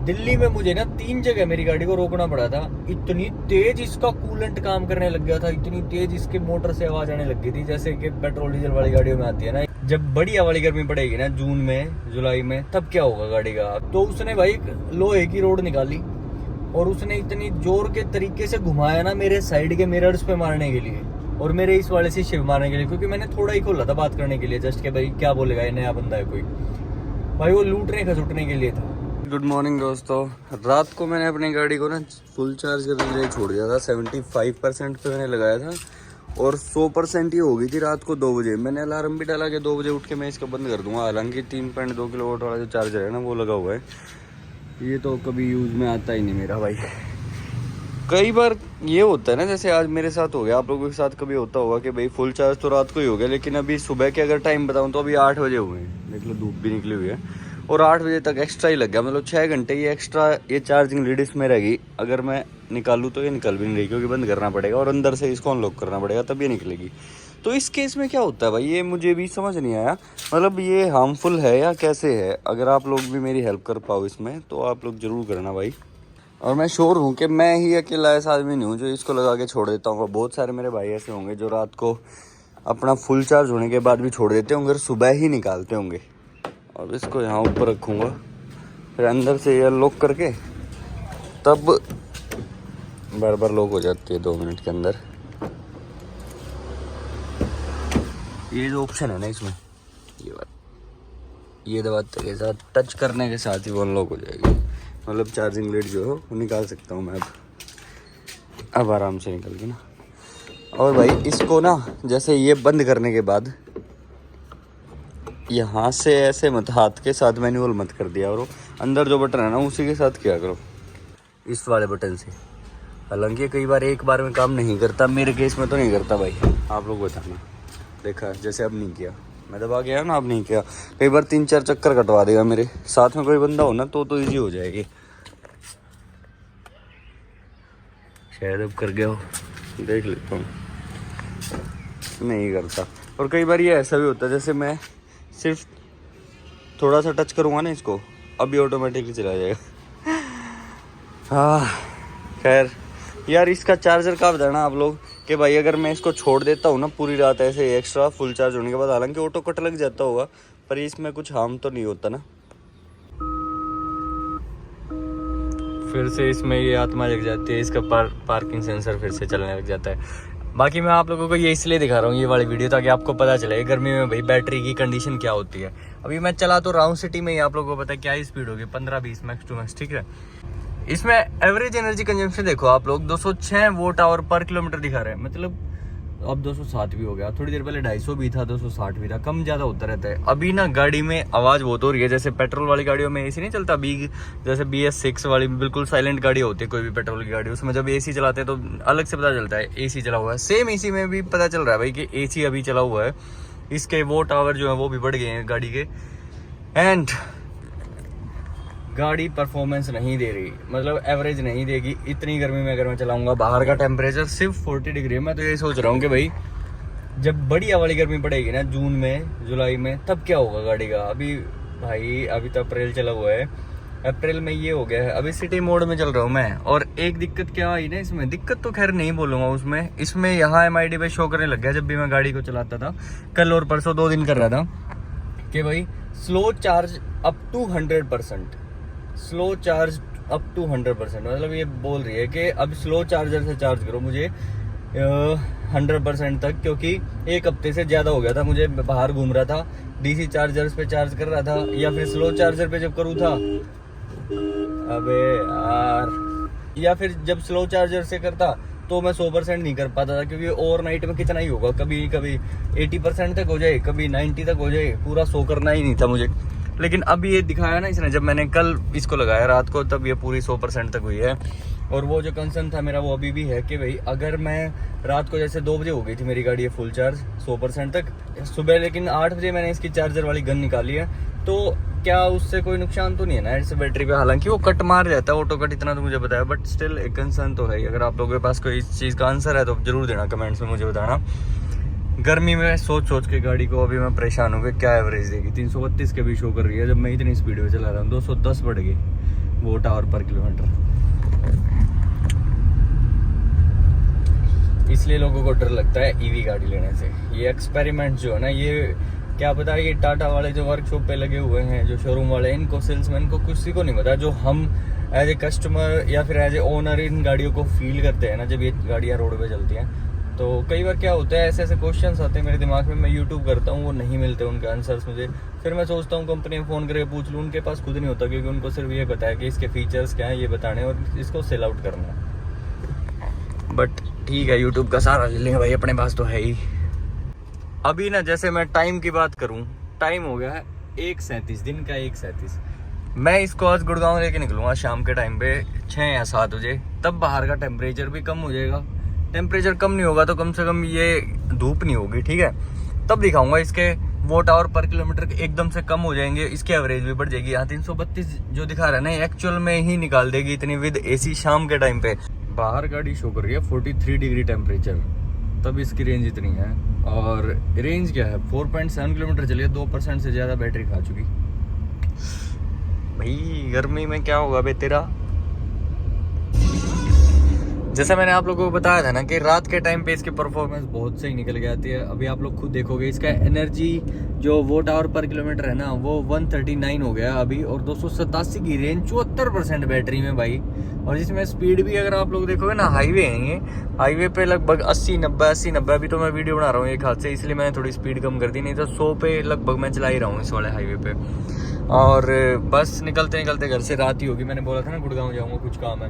दिल्ली में मुझे ना 3 जगह मेरी गाड़ी को रोकना पड़ा था। इतनी तेज इसका कूलेंट काम करने लग गया था, इतनी तेज इसके मोटर से आवाज आने लग गई थी, जैसे कि पेट्रोल डीजल वाली गाड़ियों में आती है ना। जब बढ़िया वाली गर्मी पड़ेगी ना जून में जुलाई में, तब क्या होगा गाड़ी का। तो उसने भाई लोहे की रोड निकाली और उसने इतनी जोर के तरीके से घुमाया ना मेरे साइड के मिरर्स पे मारने के लिए और मेरे इस वाले शीशे पे मारने के लिए, क्योंकि मैंने थोड़ा ही खोला था बात करने के लिए जस्ट के भाई क्या बोलेगा ये नया बंदा है कोई। भाई वो लूटने खसुटने के लिए था। गुड मॉर्निंग दोस्तों। रात को मैंने अपनी गाड़ी को ना फुल चार्ज करने के लिए छोड़ दिया था। 75% पे मैंने लगाया था और 100% ही हो गई थी रात को 2 बजे। मैंने अलार्म भी डाला कि 2 बजे उठ के मैं इसको बंद कर दूंगा। हालांकि 3.2 किलोवाट वाला जो चार्जर है ना वो लगा हुआ है, ये तो कभी यूज़ में आता ही नहीं मेरा भाई। कई बार ये होता है ना, जैसे आज मेरे साथ हो गया, आप लोगों के साथ कभी होता होगा कि भाई फुल चार्ज तो रात को ही हो गया, लेकिन अभी सुबह के अगर टाइम बताऊं तो अभी 8 बजे हुए हैं। देख लो धूप भी निकली हुई है और 8 बजे तक एक्स्ट्रा ही लग गया। मतलब 6 घंटे ये एक्स्ट्रा ये चार्जिंग लीड इसमें रहेगी। अगर मैं निकालूँ तो ये निकल भी नहीं रही, क्योंकि बंद करना पड़ेगा और अंदर से इसको अनलॉक करना पड़ेगा तब ये निकलेगी। तो इस केस में क्या होता है भाई, ये मुझे भी समझ नहीं आया। मतलब ये हार्मफुल है या कैसे है। अगर आप लोग भी मेरी हेल्प कर पाओ इसमें तो आप लोग ज़रूर करना भाई। और मैं श्योर हूँ कि मैं ही अकेला ऐसा आदमी नहीं हूँ जो इसको लगा के छोड़ देता हूँ। बहुत सारे मेरे भाई ऐसे होंगे जो रात को अपना फुल चार्ज होने के बाद भी छोड़ देते होंगे और सुबह ही निकालते होंगे। अब इसको यहाँ ऊपर रखूँगा, फिर अंदर से ये लॉक करके तब बार लॉक हो जाती है 2 मिनट के अंदर। ये जो ऑप्शन है ना इसमें, ये दबाते के साथ टच करने के साथ ही वो अनलॉक हो जाएगी। मतलब चार्जिंग लीड जो है वो निकाल सकता हूँ मैं अब आराम से निकल के ना। और भाई इसको ना जैसे ये बंद करने के बाद यहाँ से ऐसे मत, हाथ के साथ मैनुअल मत कर दिया करो। अंदर जो बटन है ना उसी के साथ किया करो, इस वाले बटन से। हालांकि कई बार एक बार में काम नहीं करता, मेरे केस में तो नहीं करता भाई। आप लोग बताना। देखा जैसे अब नहीं किया, मैं दबा गया ना, अब नहीं किया। कई बार 3-4 चक्कर कटवा देगा मेरे साथ में कोई बंदा हो ना तो इजी हो जाएगी। शायद अब कर गया हो, देख लेता हूँ। नहीं करता। और कई बार ये ऐसा भी होता है, जैसे मैं सिर्फ थोड़ा सा टच करूँगा ना इसको, अभी ऑटोमेटिकली चला जाएगा। हाँ खैर यार, इसका चार्जर का बताना आप लोग कि भाई अगर मैं इसको छोड़ देता हूँ ना पूरी रात ऐसे एक्स्ट्रा फुल चार्ज होने के बाद, हालांकि ऑटो कट लग जाता होगा पर इसमें कुछ हार्म तो नहीं होता ना। फिर से इसमें ये आत्मा जग जाती है, इसका पार्किंग सेंसर फिर से चलने लग जाता है। बाकी मैं आप लोगों को ये इसलिए दिखा रहा हूँ ये वाली वीडियो, ताकि आपको पता चले गर्मी में भाई बैटरी की कंडीशन क्या होती है। अभी मैं चला तो राउंड सिटी में ही, आप लोगों को पता है क्या स्पीड होगी, 15-20 मैक्स टू मैक्स, ठीक है। इसमें एवरेज एनर्जी कंजम्पशन देखो आप लोग, 206 वोट आवर पर किलोमीटर दिखा रहे हैं। मतलब अब 207 भी हो गया, थोड़ी देर पहले 250 भी था, 260 भी था, कम ज्यादा होता रहता है। अभी ना गाड़ी में आवाज बहुत हो रही है, जैसे पेट्रोल वाली गाड़ियों में एसी नहीं चलता, जैसे BS6 वाली बिल्कुल साइलेंट गाड़ी होती है कोई भी पेट्रोल की गाड़ी, उसमें जब एसी चलाते हैं तो अलग से पता चलता है एसी चला हुआ है। सेम एसी में भी पता चल रहा है भाई कि एसी अभी चला हुआ है। इसके वोट आवर जो है वो भी बढ़ गए हैं गाड़ी के। एंड गाड़ी परफॉर्मेंस नहीं दे रही, मतलब एवरेज नहीं देगी इतनी गर्मी में अगर मैं चलाऊंगा। बाहर का टेम्परेचर सिर्फ 40 डिग्री है। मैं तो यही सोच रहा हूँ कि भाई जब बढ़िया वाली गर्मी पड़ेगी ना जून में जुलाई में, तब क्या होगा गाड़ी का। अभी भाई अभी तो अप्रैल चला हुआ है, अप्रैल में ये हो गया है। अभी सिटी मोड में चल रहा हूँ मैं। और एक दिक्कत क्या आई ना इसमें, दिक्कत तो खैर नहीं बोलूँगा उसमें, इसमें यहाँ MID पे शो करने लग गया जब भी मैं गाड़ी को चलाता था। कल और परसों 2 दिन कर रहा था कि भाई slow charge up to 100%, slow charge up to 100%। मतलब ये बोल रही है कि अब स्लो चार्जर से चार्ज करो मुझे 100% तक, क्योंकि 1 हफ्ते से ज़्यादा हो गया था मुझे, बाहर घूम रहा था, DC चार्जर्स पे चार्ज कर रहा था, या फिर स्लो चार्जर पे जब करूँ था, अबे यार, या फिर जब स्लो चार्जर से करता तो मैं 100% नहीं कर पाता था, क्योंकि ओवरनाइट में कितना ही होगा, कभी कभी 80% तक हो जाए, कभी 90 तक हो जाए, पूरा 100 करना ही नहीं था मुझे। लेकिन अब ये दिखाया ना इसने, जब मैंने कल इसको लगाया रात को, तब ये पूरी 100% तक हुई है। और वो जो कंसर्न था मेरा वो अभी भी है कि भाई अगर मैं रात को, जैसे 2 बजे हो गई थी मेरी गाड़ी फुल चार्ज 100% तक, सुबह लेकिन 8 बजे मैंने इसकी चार्जर वाली गन निकाली है, तो क्या उससे कोई नुकसान तो नहीं है ना इससे बैटरी पे। हालांकि वो कट मार जाता है ऑटो कट, इतना तो मुझे पता है, बट स्टिल एक कंसर्न तो है। अगर आप लोगों के पास कोई इस चीज़ का आंसर है तो जरूर देना कमेंट्स में, मुझे बताना। गर्मी में सोच के गाड़ी को अभी मैं परेशान हूँ कि क्या एवरेज देगी। 332 के भी शो कर रही है, जब मैं इतनी स्पीड में चला रहा हूँ 210 बढ़ गई। वोट आवर पर किलोमीटर। इसलिए लोगों को डर लगता है ईवी गाड़ी लेने से। ये एक्सपेरिमेंट जो है ना, ये क्या पता है, ये टाटा वाले जो वर्कशॉप पे लगे हुए हैं, जो शोरूम वाले, इनको सेल्समैन को किसी को नहीं पता। जो हम एज ए कस्टमर या फिर एज ए ओनर इन गाड़ियों को फील करते हैं ना, जब ये गाड़ियाँ रोड पे चलती हैं, तो कई बार क्या होता है, ऐसे ऐसे क्वेश्चंस आते हैं मेरे दिमाग में, मैं यूट्यूब करता हूँ, वो नहीं मिलते उनके आंसर्स मुझे। फिर मैं सोचता हूँ कंपनी में फ़ोन करके पूछ लूँ, उनके पास खुद नहीं होता, क्योंकि उनको सिर्फ ये पता है कि इसके फीचर्स क्या हैं, ये बताने और इसको सेल आउट करना है। बट ठीक है, यूट्यूब का सारा ले लेंगे भाई, अपने पास तो है ही। अभी ना जैसे मैं टाइम की बात करूँ, टाइम हो गया है 1:37 दिन का 1:37। मैं इसको आज गुड़गांव लेके निकलूँगा शाम के टाइम पे 6 या 7 बजे, तब बाहर का टेम्परेचर भी कम हो जाएगा। टेम्परेचर कम नहीं होगा तो कम से कम ये धूप नहीं होगी, ठीक है। तब दिखाऊंगा इसके वोट आवर पर किलोमीटर एकदम से कम हो जाएंगे, इसकी एवरेज भी बढ़ जाएगी। यहाँ 332 जो दिखा रहा है ना, एक्चुअल में ही निकाल देगी इतनी विद एसी शाम के टाइम पे। बाहर गाड़ी शो कर रही है 43 डिग्री टेम्परेचर, तब इसकी रेंज इतनी है। और रेंज क्या है, 4.7 किलोमीटर चलिए, 2% से ज़्यादा बैटरी खा चुकी। भाई गर्मी में क्या होगा बे तेरा। जैसा मैंने आप लोगों को बताया था ना कि रात के टाइम पे इसकी परफॉर्मेंस बहुत सही निकल के आती है। अभी आप लोग खुद देखोगे, इसका एनर्जी जो वोट आवर पर किलोमीटर है ना, वो 139 हो गया अभी, और 287 की रेंज 74% बैटरी में भाई। और जिसमें स्पीड भी अगर आप लोग देखोगे ना, हाईवे है ये, हाईवे पे लगभग 80-90। अभी तो मैं वीडियो बना रहा हूँ एक हाथ से, इसलिए मैंने थोड़ी स्पीड कम कर दी, नहीं तो 100 पे लगभग मैं चला ही रहा हूँ इस वाले हाईवे पे। और बस निकलते निकलते घर से रात ही होगी। मैंने बोला था ना गुड़गांव जाऊँगा, कुछ काम है।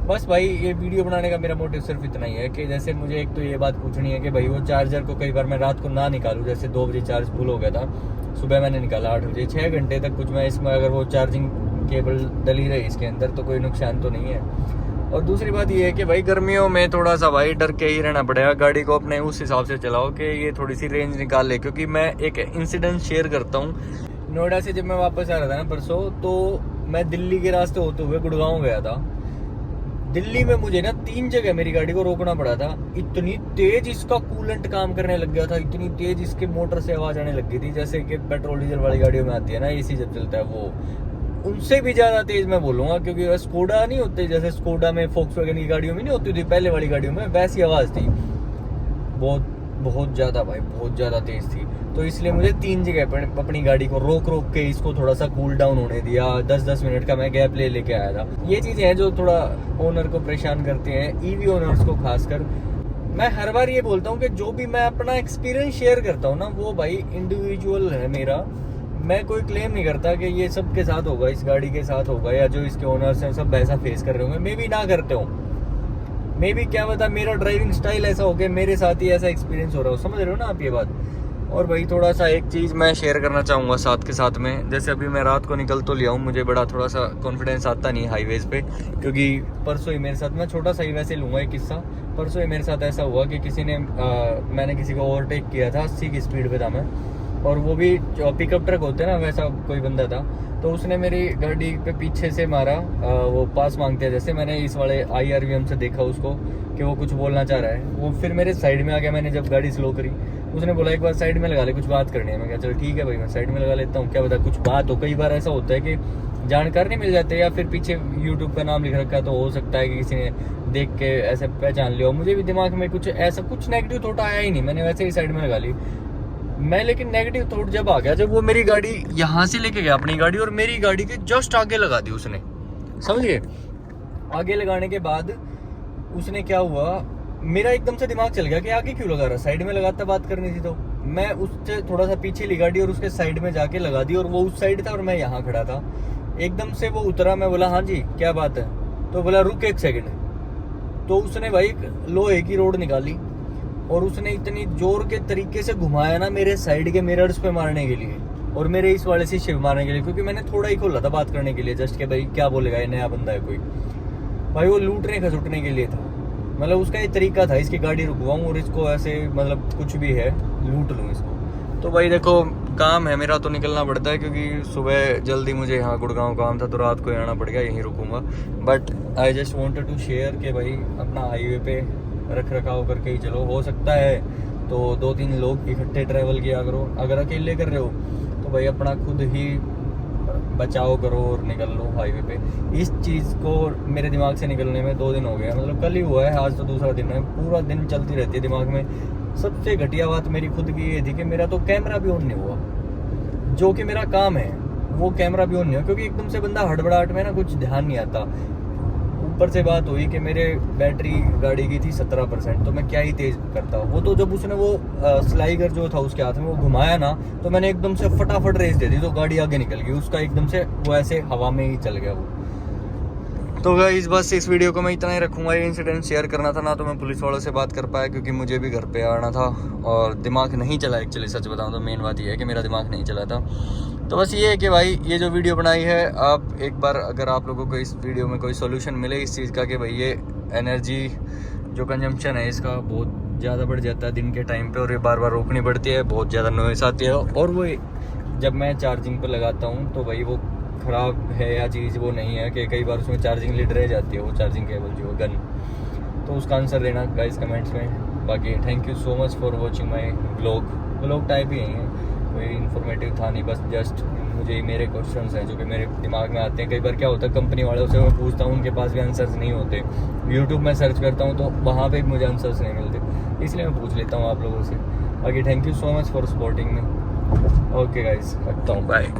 बस भाई ये वीडियो बनाने का मेरा मोटिव सिर्फ इतना ही है कि जैसे मुझे एक तो ये बात पूछनी है कि भाई वो चार्जर को कई बार मैं रात को ना निकालूं, जैसे 2 बजे चार्ज फुल हो गया था, सुबह मैंने निकाला 8 बजे, 6 घंटे तक कुछ मैं इसमें अगर वो चार्जिंग केबल डली रही इसके अंदर तो कोई नुकसान तो नहीं है। और दूसरी बात ये है कि भाई गर्मियों में थोड़ा सा भाई डर के ही रहना पड़ेगा, गाड़ी को अपने उस हिसाब से चलाओ कि ये थोड़ी सी रेंज निकाल ले। क्योंकि मैं एक इंसिडेंट शेयर करता हूँ, नोएडा से जब मैं वापस आ रहा था ना परसों, तो मैं दिल्ली के रास्ते होते हुए गुड़गांव गया था। दिल्ली में मुझे ना 3 जगह मेरी गाड़ी को रोकना पड़ा था। इतनी तेज इसका कूलेंट काम करने लग गया था, इतनी तेज इसके मोटर से आवाज आने लग गई थी, जैसे कि पेट्रोल डीजल वाली गाड़ियों में आती है ना एसी जब चलता है, वो उनसे भी ज्यादा तेज मैं बोलूंगा। क्योंकि स्कोडा नहीं होते, जैसे स्कोडा में, फोक्सवैगन की गाड़ियों में नहीं होती थी पहले वाली गाड़ियों में, वैसी आवाज थी। बहुत ज्यादा भाई, बहुत ज्यादा तेज थी। तो इसलिए मुझे 3 जगह अपनी गाड़ी को रोक रोक के इसको थोड़ा सा कूल डाउन होने दिया। 10-10 मिनट का मैं गैप लेके आया था। ये चीजें हैं जो थोड़ा ओनर को परेशान करते हैं, ईवी ओनर्स को खासकर। मैं हर बार ये बोलता हूँ कि जो भी मैं अपना एक्सपीरियंस शेयर करता हूँ ना, वो भाई इंडिविजुअल है मेरा। मैं कोई क्लेम नहीं करता कि ये सबके साथ होगा, इस गाड़ी के साथ होगा, या जो इसके ओनर्स हैं सब ऐसा फेस कर रहे होंगे। मे भी ना करते हो, मे भी क्या पता मेरा ड्राइविंग स्टाइल ऐसा हो गया, मेरे साथ ही ऐसा एक्सपीरियंस हो रहा हो। समझ रहे हो ना आप ये बात। और भाई थोड़ा सा एक चीज़ मैं शेयर करना चाहूँगा साथ के साथ में, जैसे अभी मैं रात को निकल तो लिया हूँ, मुझे बड़ा थोड़ा सा कॉन्फिडेंस आता नहीं हाईवेज पे, क्योंकि परसों ही मेरे साथ, मैं छोटा सा ही वैसे लूँगा एक किस्सा। परसों ही मेरे साथ ऐसा हुआ कि मैंने किसी को ओवरटेक किया था, 80 की स्पीड पे था मैं, और वो भी पिकअप ट्रक होते हैं ना, वैसा कोई बंदा था। तो उसने मेरी गाड़ी पे पीछे से मारा, वो पास मांगते हैं जैसे, मैंने इस वाले IRVM से देखा उसको कि वो कुछ बोलना चाह रहा है। वो फिर मेरे साइड में आ गया, मैंने जब गाड़ी स्लो करी, उसने बोला एक बार साइड में लगा ले, कुछ बात करनी है। मैं कहा चलो ठीक है भाई, मैं साइड में लगा लेता हूँ, क्या पता कुछ बात हो। कई बार ऐसा होता है कि जानकार नहीं मिल जाते, या फिर पीछे यूट्यूब का नाम लिख रखा है, तो हो सकता है कि किसी ने देख के ऐसे पहचान लिया। मुझे भी दिमाग में कुछ ऐसा कुछ नेगेटिव थॉट आया ही नहीं, मैंने वैसे ही साइड में लगा ली मैं। लेकिन नेगेटिव थॉट जब आ गया, जब वो मेरी गाड़ी यहाँ से लेके गया अपनी गाड़ी, और मेरी गाड़ी के जस्ट आगे लगा दी उसने, समझिए। आगे लगाने के बाद उसने क्या हुआ, मेरा एकदम से दिमाग चल गया कि आगे क्यों लगा रहा, साइड में लगाता, बात करनी थी। तो मैं उससे थोड़ा सा पीछे ली गाड़ी और उसके साइड में जाके लगा दी, और वो उस साइड था और मैं यहाँ खड़ा था। एकदम से वो उतरा, मैं बोला हाँ जी क्या बात है, तो बोला रुक 1 सेकंड। तो उसने भाई लोहे की रोड निकाली, और उसने इतनी जोर के तरीके से घुमाया ना मेरे साइड के मिरर्स पे मारने के लिए, और मेरे इस वाले शीशे पे मारने के लिए, क्योंकि मैंने थोड़ा ही खोला था बात करने के लिए, जस्ट के भाई क्या बोलेगा ये नया बंदा है कोई। भाई वो लूटने खसुटने के लिए था, मतलब उसका ये तरीका था, इसकी गाड़ी रुकवाऊं और इसको ऐसे, मतलब कुछ भी है लूट लूँ इसको। तो भाई देखो काम है मेरा, तो निकलना पड़ता है, क्योंकि सुबह जल्दी मुझे यहाँ गुड़गांव काम था, तो रात को आना पड़ गया, यहीं रुकूंगा। But I just wanted to share कि भाई अपना हाईवे पे रख रखाव करके ही चलो। हो सकता है तो 2-3 लोग इकट्ठे ट्रैवल किया करो। अगर अकेले कर रहे हो तो भाई अपना खुद ही बचाओ करो और निकल लो हाईवे पे। इस चीज़ को मेरे दिमाग से निकलने में 2 दिन हो गया, मतलब कल ही हुआ है, आज तो दूसरा दिन है, पूरा दिन चलती रहती है दिमाग में। सबसे घटिया बात मेरी खुद की ये थी कि मेरा तो कैमरा भी ऑन नहीं हुआ, जो कि मेरा काम है, वो कैमरा भी ऑन नहीं हुआ, क्योंकि एकदम से बंदा हड़बड़ाहट में ना कुछ ध्यान नहीं आता। ऊपर से बात हुई कि मेरे बैटरी गाड़ी की थी 17%, तो मैं क्या ही तेज करता। वो तो जब उसने वो स्लाइगर जो था उसके हाथ में वो घुमाया ना, तो मैंने एकदम से फटाफट रेस दे दी, तो गाड़ी आगे निकल गई उसका, एकदम से वो ऐसे हवा में ही चल गया वो। तो गाइस बस इस वीडियो को मैं इतना ही रखूँगा, ये इंसिडेंट शेयर करना था ना, तो मैं पुलिस वालों से बात कर पाया क्योंकि मुझे भी घर पे आना था और दिमाग नहीं चला। एक्चुअली सच बताऊँ तो मेन बात ये है कि मेरा दिमाग नहीं चला था। तो बस ये है कि भाई ये जो वीडियो बनाई है, आप एक बार अगर आप लोगों को इस वीडियो में कोई सोल्यूशन मिले इस चीज़ का कि भाई ये एनर्जी जो कंजम्पशन है इसका बहुत ज़्यादा बढ़ जाता है दिन के टाइम पे, और ये बार बार रोकनी पड़ती है, बहुत ज़्यादा नॉइस आती है। और वो जब मैं चार्जिंग पर लगाता हूँ तो भाई वो ख़राब है या चीज़ वो नहीं है कि कई बार उसमें चार्जिंग लीड रह जाती है, वो चार्जिंग केबल जो गन। तो उसका आंसर देना गाइस कमेंट्स में। बाकी thank you so much for watching my vlog type ही है, कोई इन्फॉर्मेटिव था नहीं, बस जस्ट मुझे मेरे क्वेश्चंस हैं जो कि मेरे दिमाग में आते हैं। कई बार क्या होता है कंपनी वालों से मैं पूछता हूँ, उनके पास भी आंसर्स नहीं होते, यूट्यूब में सर्च करता हूँ तो वहाँ पे भी मुझे आंसर्स नहीं मिलते, इसलिए मैं पूछ लेता हूँ आप लोगों से। बाकी thank you so much for supporting me. Okay guys, रखता हूँ, बाय।